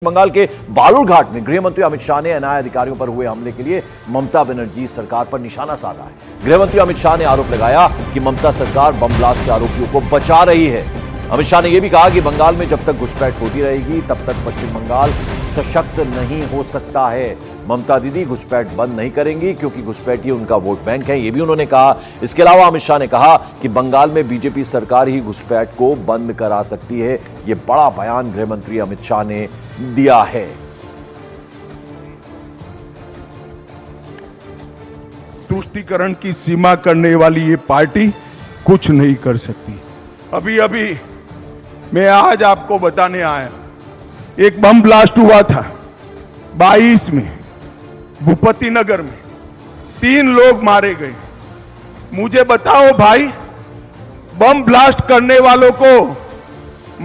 बंगाल के बालूरघाट में गृह मंत्री अमित शाह ने एनआईए अधिकारियों पर हुए हमले के लिए ममता बनर्जी सरकार पर निशाना साधा है। गृह मंत्री अमित शाह ने आरोप लगाया कि ममता सरकार बम ब्लास्ट के आरोपियों को बचा रही है। अमित शाह ने यह भी कहा कि बंगाल में जब तक घुसपैठ होती रहेगी तब तक पश्चिम बंगाल सशक्त नहीं हो सकता है। ममता दीदी घुसपैठ बंद नहीं करेंगी क्योंकि घुसपैठी उनका वोट बैंक है, यह भी उन्होंने कहा। इसके अलावा अमित शाह ने कहा कि बंगाल में बीजेपी सरकार ही घुसपैठ को बंद करा सकती है। यह बड़ा बयान गृह मंत्री अमित शाह ने दिया है। तुष्टीकरण की सीमा करने वाली ये पार्टी कुछ नहीं कर सकती। अभी मैं आज आपको बताने आया, एक बम ब्लास्ट हुआ था 22 में भूपति नगर में, 3 लोग मारे गए। मुझे बताओ भाई, बम ब्लास्ट करने वालों को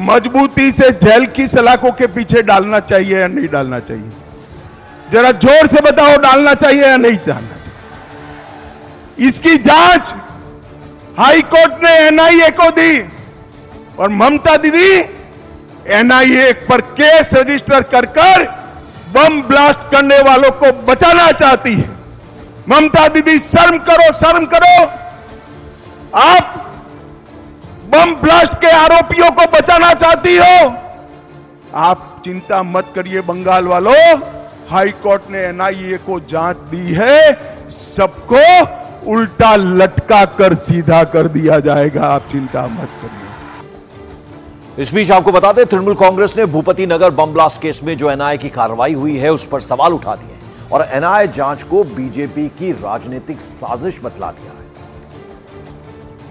मजबूती से जेल की सलाखों के पीछे डालना चाहिए या नहीं डालना चाहिए? जरा जोर से बताओ, डालना चाहिए या नहीं डालना चाहिए? इसकी जांच हाई कोर्ट ने एनआईए को दी और ममता दीदी एनआईए पर केस रजिस्टर कर बम ब्लास्ट करने वालों को बचाना चाहती है। ममता दीदी शर्म करो, शर्म करो। आप बम ब्लास्ट के आरोपियों को बचाना चाहती हो। आप चिंता मत करिए बंगाल वालों, हाई कोर्ट ने एनआईए को जांच दी है, सबको उल्टा लटका कर सीधा कर दिया जाएगा। आप चिंता मत करिए। इस बीच आपको बता दें, तृणमूल कांग्रेस ने भूपति नगर बम ब्लास्ट केस में जो एनआईए की कार्रवाई हुई है उस पर सवाल उठा दिए और एनआईए जांच को बीजेपी की राजनीतिक साजिश बतला दिया है।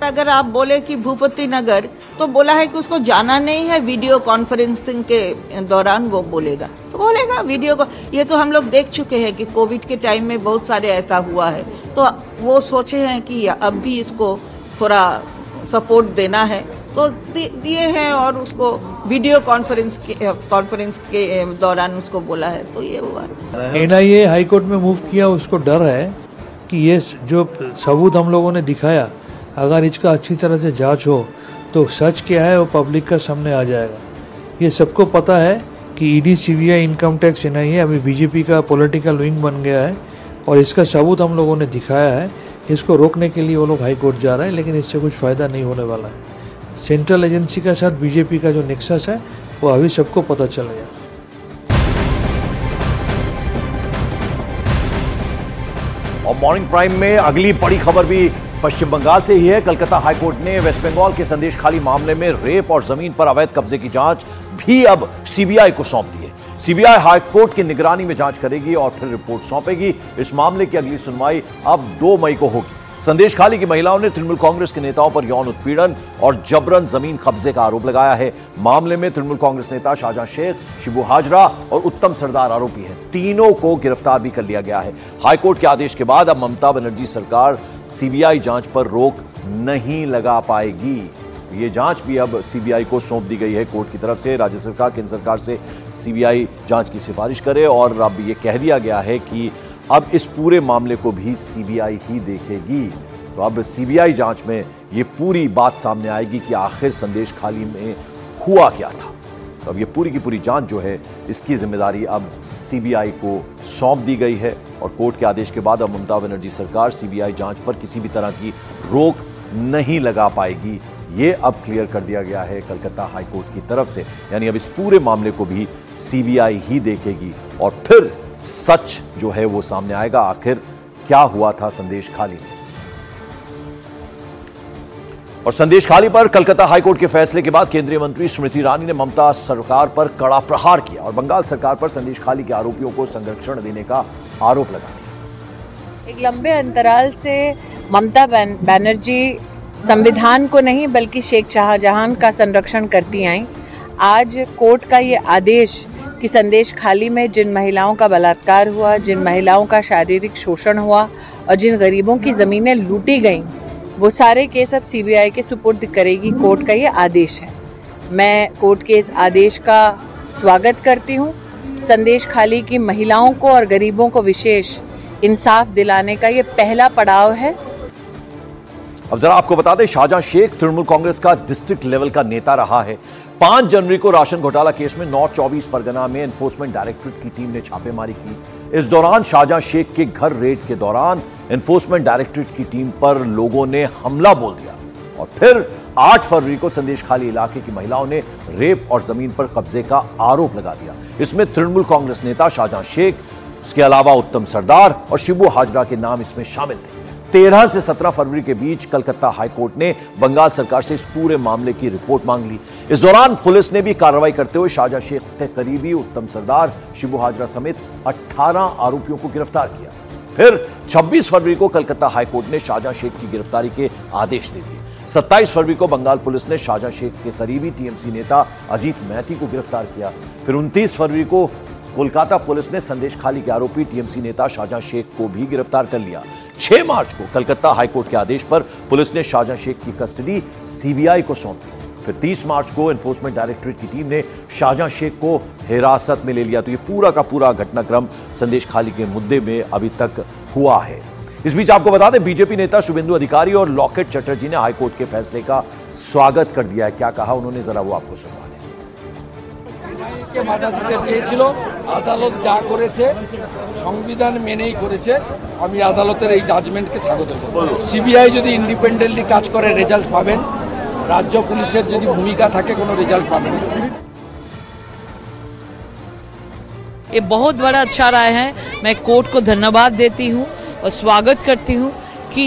अगर आप बोले कि भूपति नगर, तो बोला है कि उसको जाना नहीं है, वीडियो कॉन्फ्रेंसिंग के दौरान वो बोलेगा तो बोलेगा वीडियो को। ये तो हम लोग देख चुके हैं कि कोविड के टाइम में बहुत सारे ऐसा हुआ है, तो वो सोचे हैं कि अब भी इसको थोड़ा सपोर्ट देना है तो दिए हैं और उसको वीडियो कॉन्फ्रेंस के दौरान उसको बोला है, तो ये हुआ। एनआईए हाई कोर्ट में मूव किया, उसको डर है कि ये जो सबूत हम लोगों ने दिखाया, अगर इसका अच्छी तरह से जांच हो तो सच क्या है वो पब्लिक का सामने आ जाएगा। ये सबको पता है कि ED, CBI, income tax, NIA अभी बीजेपी का पॉलिटिकल विंग बन गया है और इसका सबूत हम लोगों ने दिखाया है। इसको रोकने के लिए वो लोग हाई कोर्ट जा रहे हैं, लेकिन इससे कुछ फायदा नहीं होने वाला है। सेंट्रल एजेंसी के साथ बीजेपी का जो नेक्सस है वो अभी सबको पता चलेगा। और मॉर्निंग प्राइम में अगली बड़ी खबर भी पश्चिम बंगाल से ही है। कलकत्ता हाईकोर्ट ने वेस्ट बंगाल के संदेश खाली मामले में रेप और जमीन पर अवैध कब्जे की जांच भी अब सीबीआई को सौंप दी है। सीबीआई हाईकोर्ट की निगरानी में जांच करेगी और फिर रिपोर्ट सौंपेगी। इस मामले की अगली सुनवाई अब 2 मई को होगी। संदेश खाली की महिलाओं ने तृणमूल कांग्रेस के नेताओं पर यौन उत्पीड़न और जबरन जमीन कब्जे का आरोप लगाया है। मामले में तृणमूल कांग्रेस नेता शाहजहां शेख, शिबू हाजरा और उत्तम सरदार आरोपी हैं। तीनों को गिरफ्तार भी कर लिया गया है। हाईकोर्ट के आदेश के बाद अब ममता बनर्जी सरकार सीबीआई जांच पर रोक नहीं लगा पाएगी। ये जांच भी अब सीबीआई को सौंप दी गई है कोर्ट की तरफ से। राज्य सरकार केंद्र सरकार से सीबीआई जांच की सिफारिश करे और अब ये कह दिया गया है कि अब इस पूरे मामले को भी सीबीआई ही देखेगी। तो अब सीबीआई जांच में ये पूरी बात सामने आएगी कि आखिर संदेश खाली में हुआ क्या था। तो अब ये पूरी की पूरी जांच जो है इसकी जिम्मेदारी अब सीबीआई को सौंप दी गई है और कोर्ट के आदेश के बाद अब ममता बनर्जी सरकार सीबीआई जांच पर किसी भी तरह की रोक नहीं लगा पाएगी। ये अब क्लियर कर दिया गया है कलकत्ता हाईकोर्ट की तरफ से। यानी अब इस पूरे मामले को भी सीबीआई ही देखेगी और फिर सच जो है वो सामने आएगा, आखिर क्या हुआ था संदेश खाली में। और संदेश खाली पर कलकत्ता हाईकोर्ट के फैसले के बाद केंद्रीय मंत्री स्मृति ईरानी ने ममता सरकार पर कड़ा प्रहार किया और बंगाल सरकार पर संदेश खाली के आरोपियों को संरक्षण देने का आरोप लगा दिया। एक लंबे अंतराल से ममता बनर्जी संविधान को नहीं बल्कि शेख शाहजहां का संरक्षण करती आई। आज कोर्ट का ये आदेश कि संदेश खाली में जिन महिलाओं का बलात्कार हुआ, जिन महिलाओं का शारीरिक शोषण हुआ और जिन गरीबों की ज़मीनें लूटी गईं, वो सारे केस अब सीबीआई के सुपुर्द करेगी। कोर्ट का ये आदेश है। मैं कोर्ट के इस आदेश का स्वागत करती हूँ। संदेश खाली की महिलाओं को और गरीबों को विशेष इंसाफ दिलाने का ये पहला पड़ाव है। अब जरा आपको बता दें, शाहजहां शेख तृणमूल कांग्रेस का डिस्ट्रिक्ट लेवल का नेता रहा है। 5 जनवरी को राशन घोटाला केस में नॉर्थ 24 परगना में एनफोर्समेंट डायरेक्टरेट की टीम ने छापेमारी की। इस दौरान शाहजहां शेख के घर रेड के दौरान एनफोर्समेंट डायरेक्टरेट की टीम पर लोगों ने हमला बोल दिया और फिर 8 फरवरी को संदेशखाली इलाके की महिलाओं ने रेप और जमीन पर कब्जे का आरोप लगा दिया। इसमें तृणमूल कांग्रेस नेता शाहजहां शेख, इसके अलावा उत्तम सरदार और शिबू हाजरा के नाम इसमें शामिल थे। 13 से 17 फरवरी के बीच कलकत्ता हाईकोर्ट ने बंगाल सरकार से इस पूरे मामले की रिपोर्ट मांग ली। इस दौरान पुलिस ने भी कार्रवाई करते हुए शाहजहां शेख के करीबी उत्तम सरदार, शिबू हाजरा समेत 18 आरोपियों को गिरफ्तार किया। फिर 26 फरवरी को कलकत्ता हाईकोर्ट ने शाहजहां शेख की गिरफ्तारी के आदेश दे दिए। 27 फरवरी को बंगाल पुलिस ने शाहजहां शेख के करीबी टीएमसी नेता अजीत मैती को गिरफ्तार किया। फिर 29 फरवरी को कोलकाता पुलिस ने संदेशखाली के आरोपी टीएमसी नेता शाहजहां शेख को भी गिरफ्तार कर लिया। 6 मार्च को कलकत्ता हाईकोर्ट के आदेश पर पुलिस ने शाहजहां शेख की कस्टडी सीबीआई को सौंपी। फिर 30 मार्च को एनफोर्समेंट डायरेक्टरेट की टीम ने शाहजहां शेख को हिरासत में ले लिया। तो ये पूरा का पूरा घटनाक्रम संदेशखाली के मुद्दे में अभी तक हुआ है। इस बीच आपको बता दें, बीजेपी नेता शुभेंदु अधिकारी और लॉकेट चटर्जी ने हाईकोर्ट के फैसले का स्वागत कर दिया है। क्या कहा उन्होंने, जरा वो आपको सुनवा दें। বাধা দিতে চেয়েছিল, আদালত যা করেছে সংবিধান মেনেই করেছে। আমি আদালতের এই জাজমেন্টকে স্বাগত করি। সিবিআই যদি ইন্ডিপেন্ডেন্টলি কাজ করে রেজাল্ট পাবেন, রাজ্য পুলিশের যদি ভূমিকা থাকে কোনো রেজাল্ট পাবেন। ये बहुत बड़ा अच्छा राय है। मैं कोर्ट को धन्यवाद देती हूँ और स्वागत करती हूँ कि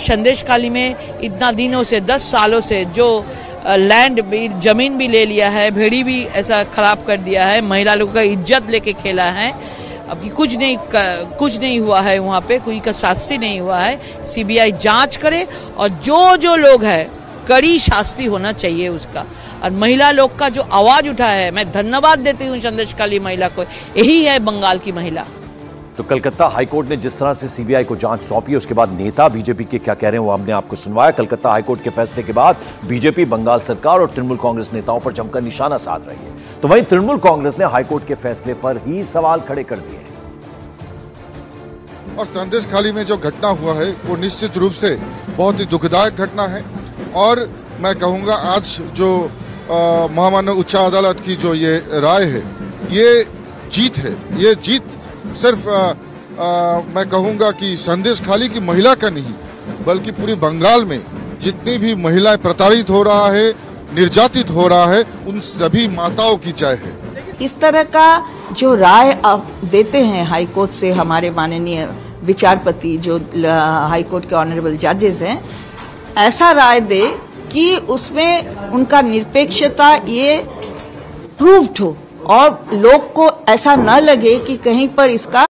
संदेशखाली में इतना दिनों से 10 सालों से जो लैंड भी, जमीन भी ले लिया है, भेड़ी भी ऐसा खराब कर दिया है, महिला लोगों का इज्जत लेके खेला है। अब कुछ नहीं हुआ है, वहाँ पे कोई का शास्ति नहीं हुआ है। सीबीआई जांच करे और जो लोग है कड़ी शास्ति होना चाहिए उसका। और महिला लोग का जो आवाज उठा है, मैं धन्यवाद देती हूँ संदेशखाली महिला को। यही है बंगाल की महिला। तो कलकत्ता हाईकोर्ट ने जिस तरह से सीबीआई को जांच सौंपी, उसके बाद नेता बीजेपी के क्या कह रहे हैं वो हमने आपको सुनवाया। कलकत्ता हाईकोर्ट के फैसले के बाद बीजेपी बंगाल सरकार और तृणमूल कांग्रेस नेताओं पर जमकर निशाना साध रही है। तो वहीं तृणमूल कांग्रेस ने हाईकोर्ट के फैसले पर ही सवाल खड़े कर दिए हैं। और संदेशखाली में जो घटना हुआ है वो निश्चित रूप से बहुत ही दुखदायक घटना है। और मैं कहूँगा आज जो महामानव उच्च अदालत की जो ये राय है, ये जीत है। ये जीत सिर्फ मैं कहूँगा कि संदेशखाली की महिला का नहीं, बल्कि पूरी बंगाल में जितनी भी महिलाएं प्रताड़ित हो रहा है, निर्यातित हो रहा है, उन सभी माताओं की जय है। इस तरह का जो राय आप देते हैं हाईकोर्ट से हमारे माननीय विचारपति जो हाईकोर्ट के ऑनरेबल जजेस हैं, ऐसा राय दे कि उसमें उनका निरपेक्षता ये प्रूव्ड हो और लोग को ऐसा न लगे कि कहीं पर इसका